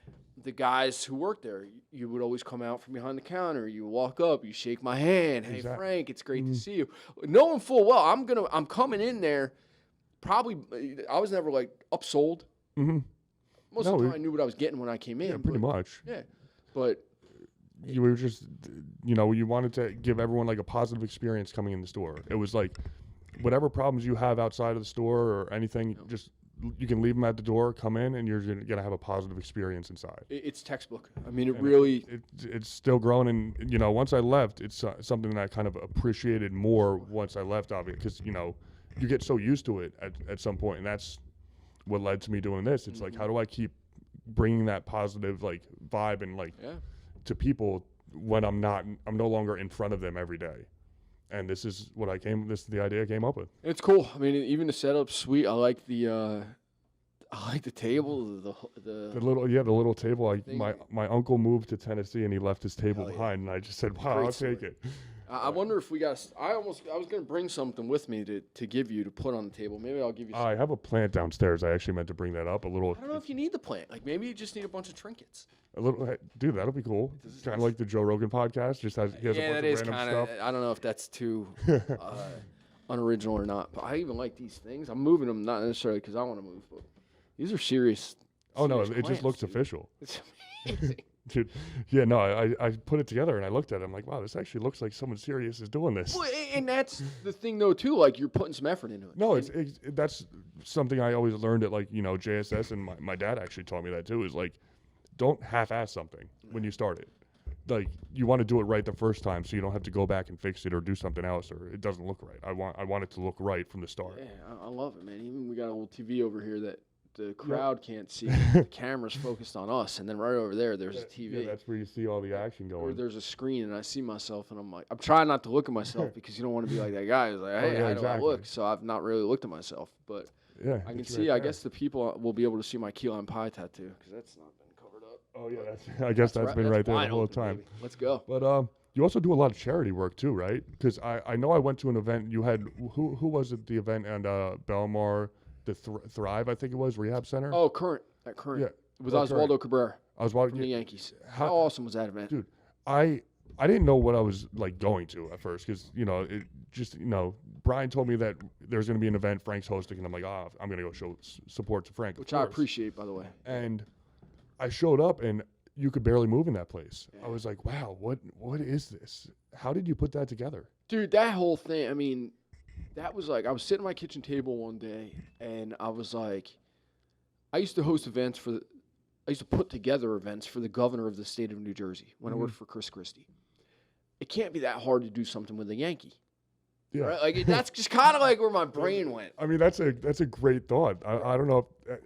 the guys who work there, you would always come out from behind the counter. You walk up, you shake my hand. Hey, Exactly. Frank, it's great to see you. Knowing full well, I'm coming in there. Probably, I was never like upsold. Mm-hmm. Most of the time, I knew what I was getting when I came in. Yeah, pretty much. Yeah, but You were just, you wanted to give everyone like a positive experience coming in the store. It was like, whatever problems you have outside of the store or anything, just you can leave them at the door, come in, and you're gonna have a positive experience inside. it's textbook. I mean, it really. It's still growing, and once I left, it's something that I kind of appreciated more once I left, obviously, because you get so used to it at some point, and that's what led to me doing this. It's like, how do I keep bringing that positive like vibe and like to people when I'm no longer in front of them every day. And this is the idea I came up with. It's cool. I mean, even the setup's sweet. I like the table, the little table. My uncle moved to Tennessee and he left his table behind, and I just said, "Wow, I'll take it." I wonder if we got. I was gonna bring something with me to give you to put on the table. Maybe I'll give you. I have a plant downstairs. I actually meant to bring that up. I don't know if you need the plant. Like maybe you just need a bunch of trinkets. Dude, that'll be cool. Kind of like the Joe Rogan podcast. He has a bunch of random stuff. I don't know if that's too unoriginal or not. But I even like these things. I'm moving them not necessarily because I want to move, but these are serious. Oh no, serious it just looks dude. official. It's amazing. Dude, yeah, no, I put it together and I looked at it. I'm like, wow, this actually looks like someone serious is doing this. Well, and that's the thing though too. Like you're putting some effort into it. No, that's something I always learned at like JSS, and my dad actually taught me that too. Is like, don't half-ass something when you start it. Like you want to do it right the first time, so you don't have to go back and fix it or do something else, or it doesn't look right. I want it to look right from the start. Yeah, I love it, man. Even we got a little TV over here that the crowd can't see. The camera's focused on us, and then right over there, there's a TV. Yeah, that's where you see all the action going. Or there's a screen, and I see myself, and I'm trying not to look at myself because you don't want to be like that guy who's like, hey, how do I look? So I've not really looked at myself, but yeah, I can see. I guess the people will be able to see my key lime pie tattoo because that's not been covered up. Oh yeah, I guess that's been right there the whole time. Baby. Let's go. But you also do a lot of charity work too, right? Because I know I went to an event. You had who was it? The event and Belmar. The Thrive, I think it was, Rehab Center. Oh, Current. Yeah. With Oswaldo Cabrera from the Yankees. How awesome was that event? Dude, I didn't know what I was like going to at first because, it just, Brian told me that there's going to be an event Frank's hosting, and I'm like, I'm going to go show support to Frank. Which I appreciate, by the way. And I showed up, and you could barely move in that place. Yeah. I was like, wow, what is this? How did you put that together? Dude, that whole thing, I mean, that was like, I was sitting at my kitchen table one day, and I was like, I used to host events I used to put together events for the governor of the state of New Jersey when I worked for Chris Christie. It can't be that hard to do something with a Yankee. Yeah. Right? Like, that's just kind of like where my brain went. I mean, that's a great thought. I don't know if,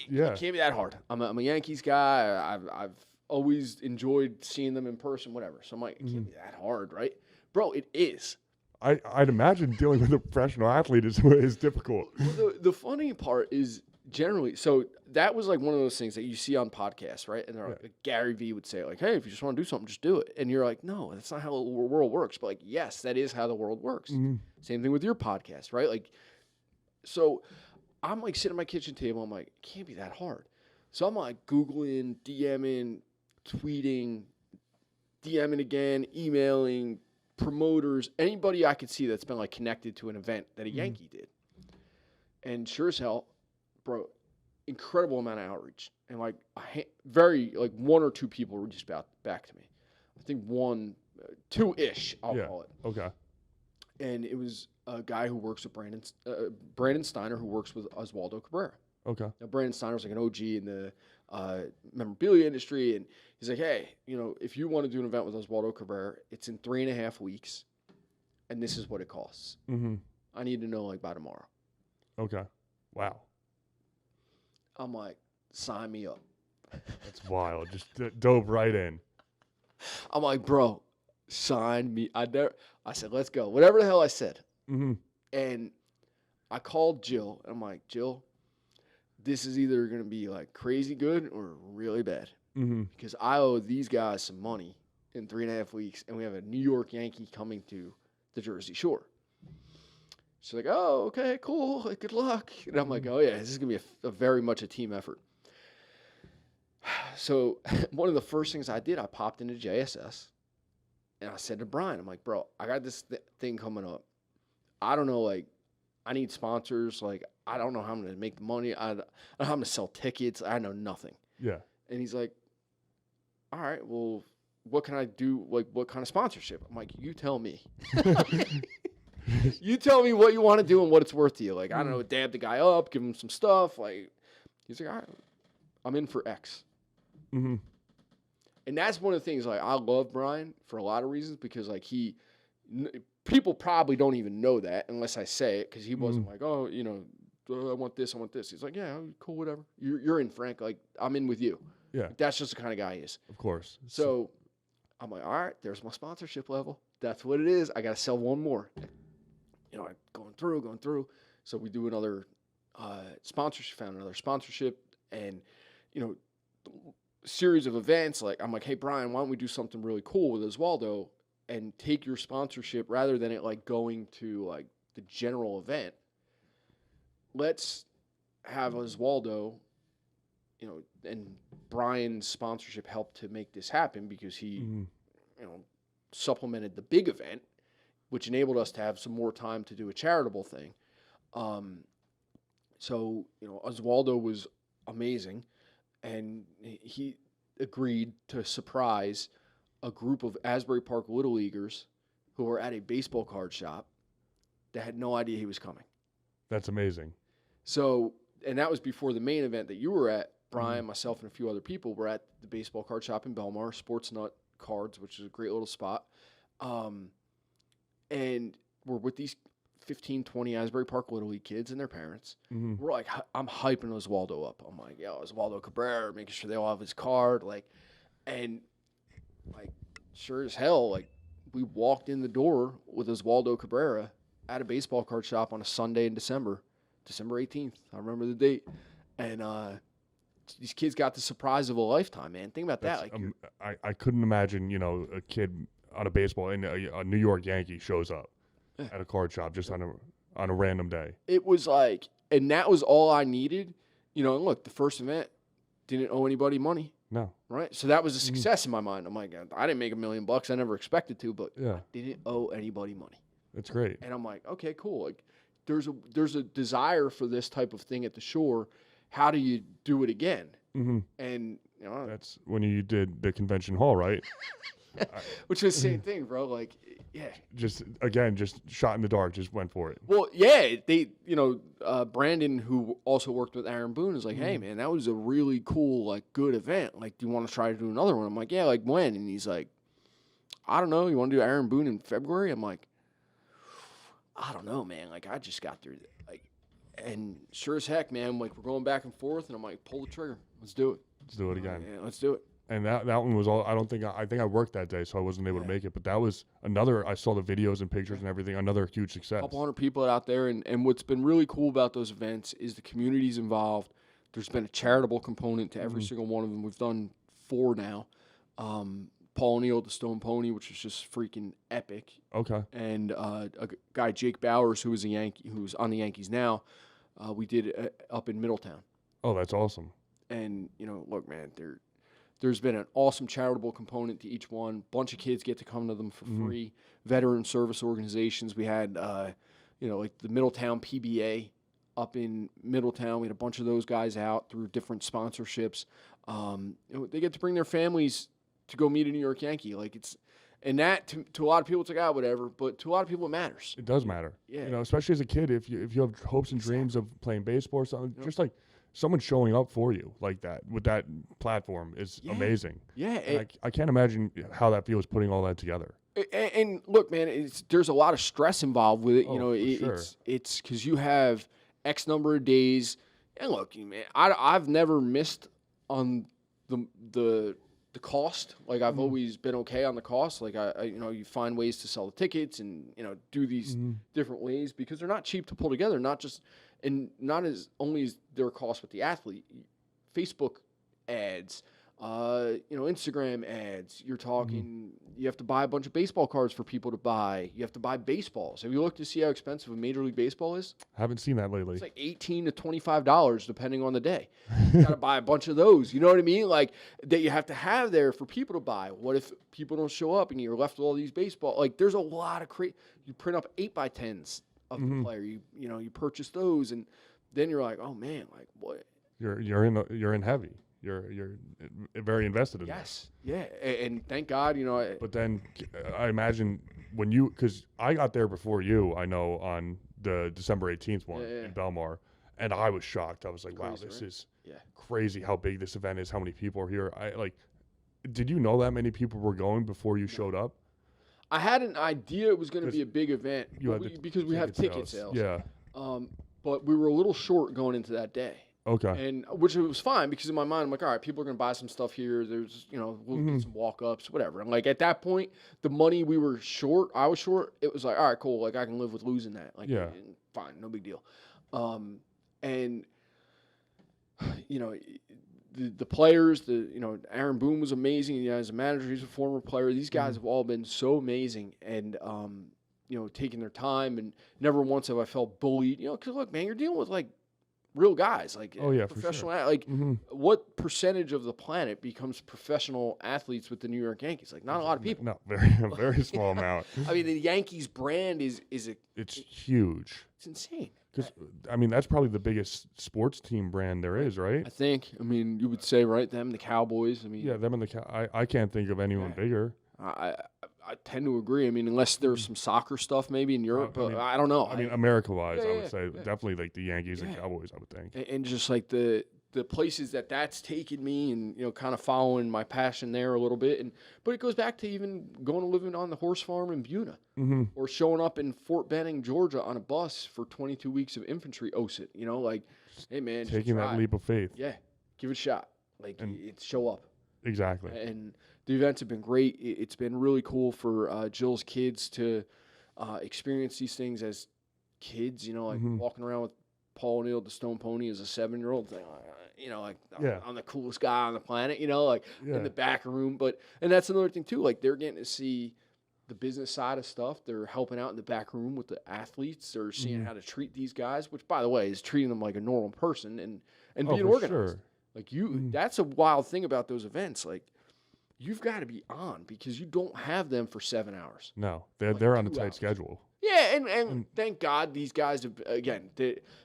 It can't be that hard. I'm a Yankees guy. I've always enjoyed seeing them in person, whatever. So I'm like, it can't be that hard, right? Bro, it is. I'd imagine dealing with a professional athlete is difficult. Well, the funny part is generally, so that was like one of those things that you see on podcasts, right? And they're like Gary Vee would say, like, hey, if you just want to do something, just do it. And you're like, no, that's not how the world works. But like, yes, that is how the world works. Mm-hmm. Same thing with your podcast, right? Like, so I'm like sitting at my kitchen table. I'm like, it can't be that hard. So I'm like Googling, DMing, tweeting, DMing again, emailing, promoters, anybody I could see that's been like connected to an event that a Yankee did. And sure as hell, bro, incredible amount of outreach. And like one or two people were just back to me. I think two-ish, I'll call it. Okay. And it was a guy who works with Brandon Steiner, who works with Oswaldo Cabrera. Okay. Now, Brandon Steiner was like an OG in the memorabilia industry, and he's like, hey, if you want to do an event with Oswaldo Cabrera, it's in 3.5 weeks, and this is what it costs. Mm-hmm. I need to know, like, by tomorrow. Okay. Wow. I'm like, sign me up. That's wild. Just dove right in. I'm like, bro, sign me. I said, let's go. Whatever the hell I said. Mm-hmm. And I called Jill, and I'm like, Jill, this is either going to be like crazy good or really bad. Mm-hmm. Because I owe these guys some money in 3.5 weeks, and we have a New York Yankee coming to the Jersey Shore. She's like, oh, okay, cool. Like, good luck. And I'm like, oh, yeah, this is going to be a very much a team effort. So one of the first things I did, I popped into JSS and I said to Brian, I'm like, bro, I got this thing coming up. I don't know, like, I need sponsors. Like, I don't know how I'm going to make the money. I don't know how I'm going to sell tickets. I know nothing. Yeah. And he's like, all right, well, what can I do? Like, what kind of sponsorship? I'm like, you tell me. You tell me what you want to do and what it's worth to you. Like, I don't know, dab the guy up, give him some stuff. Like, he's like, all right, I'm in for X. Mm-hmm. And that's one of the things, like, I love Brian for a lot of reasons because, like, people probably don't even know that unless I say it because he wasn't like, oh, you know, I want this, I want this. He's like, yeah, cool, whatever. You're in, Frank. Like, I'm in with you. Yeah. Like, that's just the kind of guy he is. Of course. So I'm like, all right, there's my sponsorship level. That's what it is. I got to sell one more. You know, going through. So we do another sponsorship, found another sponsorship, and, you know, series of events. Like, I'm like, hey, Brian, why don't we do something really cool with Oswaldo and take your sponsorship rather than it, like, going to, like, the general event. Let's have Oswaldo, you know, and Brian's sponsorship helped to make this happen because he, you know, supplemented the big event, which enabled us to have some more time to do a charitable thing. So, you know, Oswaldo was amazing, and he agreed to surprise a group of Asbury Park Little Leaguers who were at a baseball card shop that had no idea he was coming. That's amazing. So, and that was before the main event that you were at. Brian, myself, and a few other people were at the baseball card shop in Belmar, Sports Nut Cards, which is a great little spot. And we're with these 15, 20 Asbury Park Little League kids and their parents. We're like, I'm hyping Oswaldo up. I'm like, yo, Oswaldo Cabrera, making sure they all have his card. Like, and like, sure as hell, like, we walked in the door with Oswaldo Cabrera at a baseball card shop on a Sunday in December 18th. I remember the date. And these kids got the surprise of a lifetime, man. Think about that. Like, I couldn't imagine, you know, a kid on a baseball and a New York Yankee shows up at a card shop just on a random day. It was like, and that was all I needed. You know, and look, the first event didn't owe anybody money. No. Right? So that was a success in my mind. I'm like, I didn't make $1 million. I never expected to, but I didn't owe anybody money. That's great. And I'm like, okay, cool. Like, there's a desire for this type of thing at the shore. How do you do it again? And, you know, that's when you did the convention hall, right? Which was the same thing, bro. Like, yeah. Just shot in the dark, just went for it. Well, yeah, they, you know, Brandon, who also worked with Aaron Boone, is like, hey, man, that was a really cool, like, good event. Like, do you want to try to do another one? I'm like, yeah, like, when? And he's like, I don't know. You want to do Aaron Boone in February? I'm like, I don't know, man. Like, I just got through, like, and sure as heck, man, like, we're going back and forth, and I'm like, pull the trigger. Let's do it. Let's do it again. Yeah, let's do it. And that one was all. I think I worked that day, so I wasn't able to make it. But that was another. I saw the videos and pictures and everything. Another huge success. A couple hundred people out there, and what's been really cool about those events is the community's involved. There's been a charitable component to every single one of them. We've done 4 now. Paul O'Neill, the Stone Pony, which was just freaking epic. Okay. And a guy, Jake Bowers, who was a Yankee, who's on the Yankees now. We did it up in Middletown. Oh, that's awesome. And, you know, look, man, there's been an awesome charitable component to each one. Bunch of kids get to come to them for free. Veteran service organizations. We had, you know, like the Middletown PBA up in Middletown. We had a bunch of those guys out through different sponsorships. You know, they get to bring their families to go meet a New York Yankee. Like, it's, and that to a lot of people, it's like, whatever. But to a lot of people, it matters. It does matter. Yeah. You know, especially as a kid, if you have hopes and dreams of playing baseball or something, just like someone showing up for you like that with that platform is amazing. Yeah. And I can't imagine how that feels putting all that together. And look, man, there's a lot of stress involved with it. Oh, you know, sure. it's because you have X number of days. And look, man, I've never missed on the cost. Like, I've always been okay on the cost. Like, I you know, you find ways to sell the tickets and, you know, do these different ways because they're not cheap to pull together. Not as only as their cost with the athlete. Facebook ads, Instagram ads. You're talking, you have to buy a bunch of baseball cards for people to buy. You have to buy baseballs. Have you looked to see how expensive a Major League Baseball is? Haven't seen that lately. It's like $18 to $25 depending on the day. You got to buy a bunch of those. You know what I mean? Like that you have to have there for people to buy. What if people don't show up and you're left with all these baseball? Like there's a lot of you print up 8x10s of the player. You purchase those and then you're like, oh man, like what? You're in heavy. You're very invested in Yes. Yeah. And thank God, But then I imagine because I got there before you, I know, on the December 18th one in Belmar, and I was shocked. I was like, wow, this is crazy how big this event is, how many people are here. Did you know that many people were going before you showed up? I had an idea it was going to be a big event because we have ticket sales. Yeah. But we were a little short going into that day. Okay. And which it was fine because in my mind I'm like, all right, people are gonna buy some stuff here. There's, we'll get some walk-ups, whatever. And like at that point, the money I was short. It was like, all right, cool. Like I can live with losing that. Like, fine, no big deal. And the players, Aaron Boone was amazing. As a manager, he's a former player. These guys have all been so amazing and taking their time, and never once have I felt bullied. Because look, man, you're dealing with like real guys, like professional. For sure. Like, what percentage of the planet becomes professional athletes with the New York Yankees? Like, not a lot of people. No, very small amount. I mean, the Yankees brand it's huge. It's insane. Because that's probably the biggest sports team brand there is, right? I think. I mean, you would say right, them, the Cowboys. I mean, them and I can't think of anyone bigger. I tend to agree. I mean, unless there's some soccer stuff maybe in Europe, but I don't know. I mean, America-wise, I would say definitely like the Yankees and Cowboys, I would think. And just like the places that's taken me and, kind of following my passion there a little bit. But it goes back to even going to living on the horse farm in Buna or showing up in Fort Benning, Georgia on a bus for 22 weeks of infantry OSIT, like, hey, man. Taking that leap of faith. Yeah, give it a shot. Like, show up. Exactly. And the events have been great. It's been really cool for Jill's kids to experience these things as kids, like walking around with Paul O'Neill, the Stone Pony, as a 7-year-old thing. I'm the coolest guy on the planet, in the back room. And that's another thing, too. Like, they're getting to see the business side of stuff. They're helping out in the back room with the athletes. They're seeing how to treat these guys, which, by the way, is treating them like a normal person and being organized. Sure. Like, that's a wild thing about those events. Like, you've got to be on because you don't have them for 7 hours. No, they're on a tight schedule. Yeah, and thank God these guys have, again,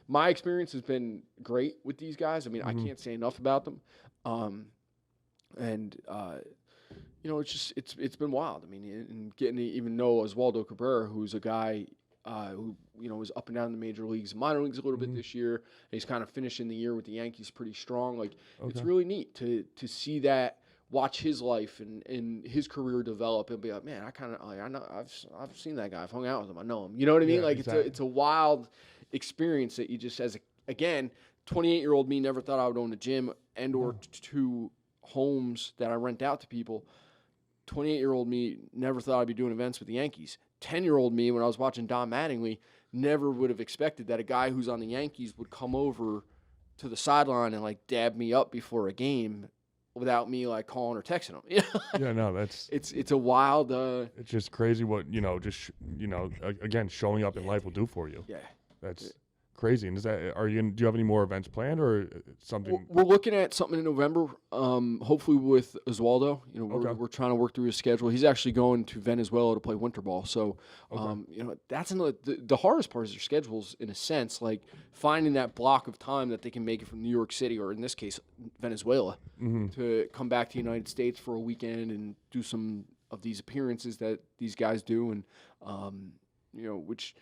my experience has been great with these guys. I mean, I can't say enough about them. It's been wild. I mean, and getting to even know Oswaldo Cabrera, who's a guy who, was up and down in the major leagues, minor leagues a little bit this year. And he's kind of finishing the year with the Yankees pretty strong. Like, it's really neat to see that, watch his life and his career develop and be like, man, I know I've seen that guy. I've hung out with him. I know him. You know what I mean? Yeah, like exactly. it's a wild experience that you just, again, 28-year-old me never thought I would own a gym and or two homes that I rent out to people. 28-year-old me never thought I'd be doing events with the Yankees. 10-year-old me, when I was watching Don Mattingly, never would have expected that a guy who's on the Yankees would come over to the sideline and like dab me up before a game without me like calling or texting him. Yeah, no, that's it's a wild. It's just crazy what again, showing up in life will do for you. Yeah, that's crazy. And do you have any more events planned or something? We're looking at something in November. Hopefully with Oswaldo. We're trying to work through his schedule. He's actually going to Venezuela to play winter ball. So, that's another. The hardest part is their schedules in a sense, like finding that block of time that they can make it from New York City or in this case Venezuela to come back to the United States for a weekend and do some of these appearances that these guys do, and which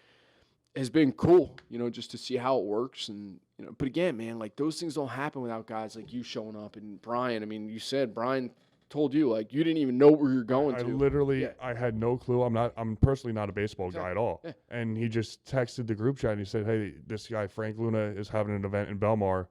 has been cool, just to see how it works. And, but again, man, like those things don't happen without guys like you showing up. And Brian, I mean, you said Brian told you, like, you didn't even know where you're going to. I literally, I had no clue. I'm personally not a baseball guy at all. Yeah. And he just texted the group chat and he said, hey, this guy, Frank Luna, is having an event in Belmar.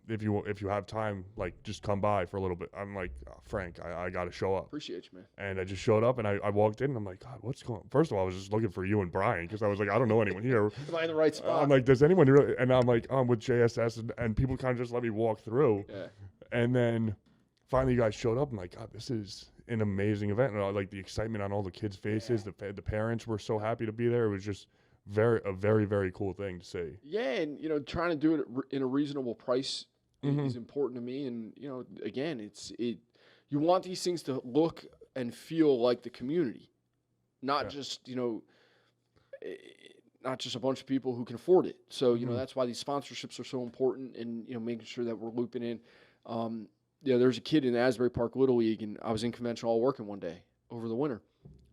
If you have time, like, just come by for a little bit. I'm like, Frank, I got to show up. Appreciate you, man. And I just showed up, and I walked in, and I'm like, God, what's going on? First of all, I was just looking for you and Brian, because I was like, I don't know anyone here. Am I in the right spot? I'm like, does anyone really? And I'm like, I'm with JSS, and people kind of just let me walk through. Yeah. And then finally you guys showed up, I'm like, God, this is an amazing event. And like the excitement on all the kids' faces, the parents were so happy to be there. It was just a very, very cool thing to see. Yeah, and trying to do it in a reasonable price Mm-hmm. is important to me. And again, you want these things to look and feel like the community, not just not just a bunch of people who can afford it. So that's why these sponsorships are so important, and making sure that we're looping in. There's a kid in the Asbury Park Little League, and I was in convention all working one day over the winter,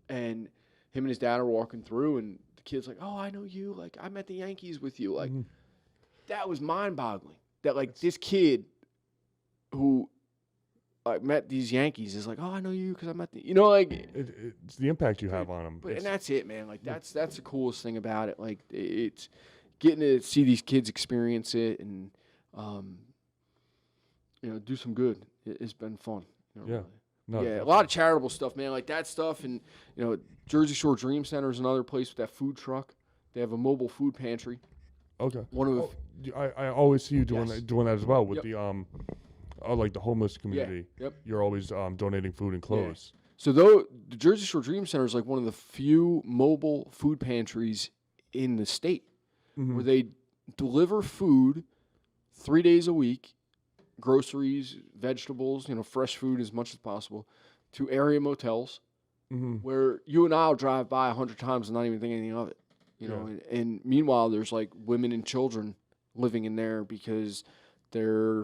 and him and his dad are walking through, and the kid's like, "Oh, I know you. Like, I met the Yankees with you." Like, that was mind-boggling. That like this kid who met these Yankees is like, "Oh, I know you because I met the," it's the impact you have on them. But and that's it, man. Like that's the coolest thing about it. Like it's getting to see these kids experience it and do some good. It's been fun. Yeah. No, yeah, a lot of charitable stuff, man. Like that stuff, and Jersey Shore Dream Center is another place with that food truck. They have a mobile food pantry. Okay. One of I always see you doing that as well with Yep. the like the homeless community. Yeah. Yep. You're always donating food and clothes. Yeah. So the Jersey Shore Dream Center is like one of the few mobile food pantries in the state where they deliver food 3 days a week, groceries, vegetables, fresh food as much as possible, to area motels where you and I will drive by 100 times and not even think anything of it. And meanwhile, there's like women and children living in there because they're,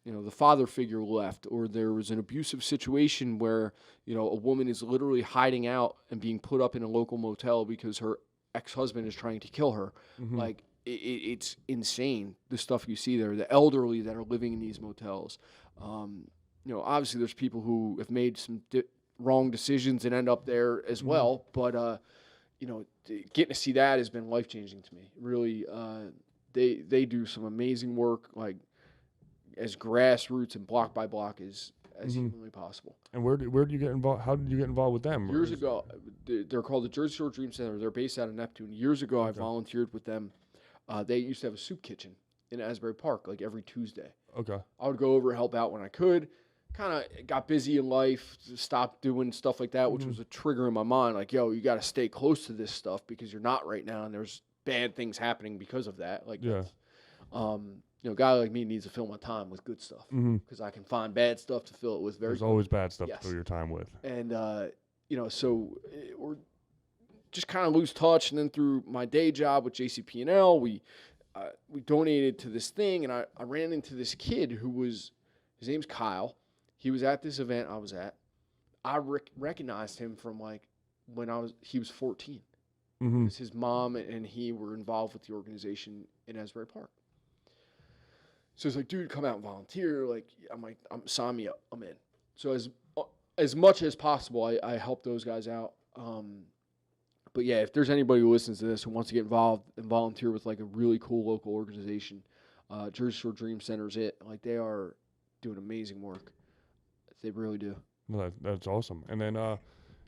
the father figure left, or there was an abusive situation where, a woman is literally hiding out and being put up in a local motel because her ex-husband is trying to kill her. Like, it's insane, the stuff you see there. The elderly that are living in these motels. Obviously there's people who have made some wrong decisions and end up there as well, but getting to see that has been life-changing to me. Really, they do some amazing work, like as grassroots and block by block as humanly possible. And where did you get involved? How did you get involved with them? Years ago, they're called the Jersey Shore Dream Center. They're based out of Neptune. Years ago, I volunteered with them. They used to have a soup kitchen in Asbury Park, like every Tuesday. Okay. I would go over and help out when I could. Kind of got busy in life, stopped doing stuff like that, which was a trigger in my mind. Like, yo, you got to stay close to this stuff because you're not right now, and there's bad things happening because of that. Like, a guy like me needs to fill my time with good stuff because I can find bad stuff to fill it with. There's always bad stuff to fill your time with. And so we're just kind of lose touch, and then through my day job with JCP&L, we donated to this thing, and I ran into this kid his name's Kyle. He was at this event I was at. I recognized him from like when he was 14. Because his mom and he were involved with the organization in Asbury Park. So he's like, dude, come out and volunteer. Like, I'm like, sign me up. I'm in. So as much as possible, I help those guys out. But yeah, if there's anybody who listens to this who wants to get involved and volunteer with like a really cool local organization, Jersey Shore Dream Center's it. Like, they are doing amazing work. They really do. No, that's awesome. And then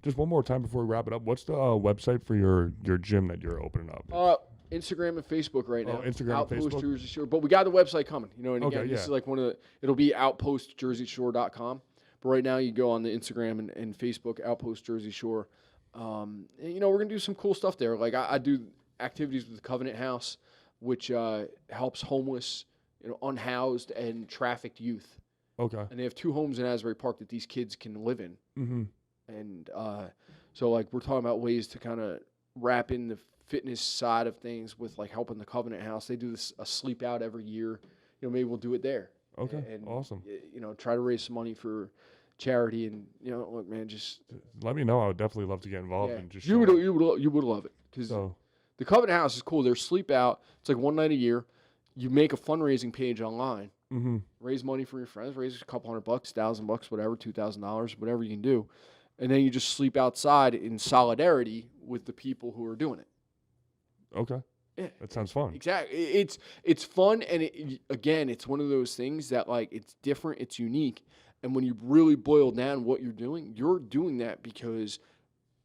just one more time before we wrap it up, what's the website for your gym that you're opening up? Instagram and Facebook right now. Instagram Outpost and Facebook? Jersey Shore. But we got the website coming. And again, this is like it'll be outpostjerseyshore.com. But right now you go on the Instagram and Facebook, Outpost Jersey Shore. And, we're going to do some cool stuff there. Like I do activities with the Covenant House, which helps homeless, unhoused and trafficked youth. Okay. And they have 2 homes in Asbury Park that these kids can live in. And so like we're talking about ways to kind of wrap in the fitness side of things with like helping the Covenant House. They do a sleep out every year. Maybe we'll do it there. Okay. And, awesome. Try to raise some money for charity. And look, man, just let me know. I would definitely love to get involved. Yeah. And just you would love it because the Covenant House is cool. Their sleep out. It's like one night a year. You make a fundraising page online. Raise money for your friends. Raise a couple $100, $1,000, whatever, $2,000, whatever you can do, and then you just sleep outside in solidarity with the people who are doing it. Okay. Yeah, that sounds fun. Exactly. It's fun, and again, it's one of those things that like it's different, it's unique, and when you really boil down what you're doing that because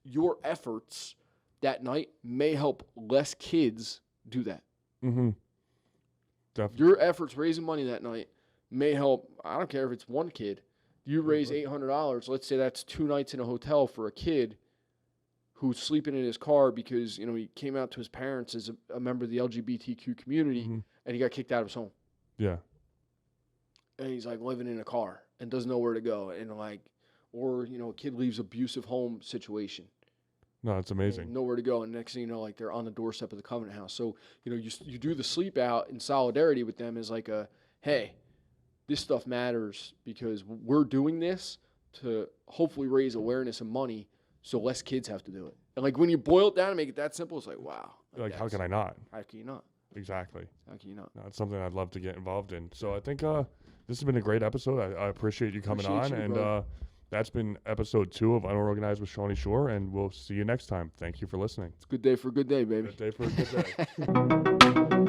your efforts that night may help less kids do that. Definitely. Your efforts raising money that night may help. I don't care if it's one kid. You raise $800. Let's say that's 2 nights in a hotel for a kid who's sleeping in his car because, you know, he came out to his parents as a member of the LGBTQ community and he got kicked out of his home. Yeah. And he's like living in a car and doesn't know where to go. And like, or, you know, a kid leaves abusive home situation. No, it's amazing. Nowhere to go. And next thing you know, like they're on the doorstep of the Covenant House. So, you know, you do the sleep out in solidarity with them as like a, hey, this stuff matters because we're doing this to hopefully raise awareness and money so less kids have to do it. And like when you boil it down and make it that simple, it's like, wow. Like how can I not? How can you not? Exactly. How can you not? No, it's something I'd love to get involved in. So I think this has been a great episode. I appreciate you coming on. And that's been episode 2 of Unorganized with Shawnee Shore. And we'll see you next time. Thank you for listening. It's a good day for a good day, baby. Good day for a good day.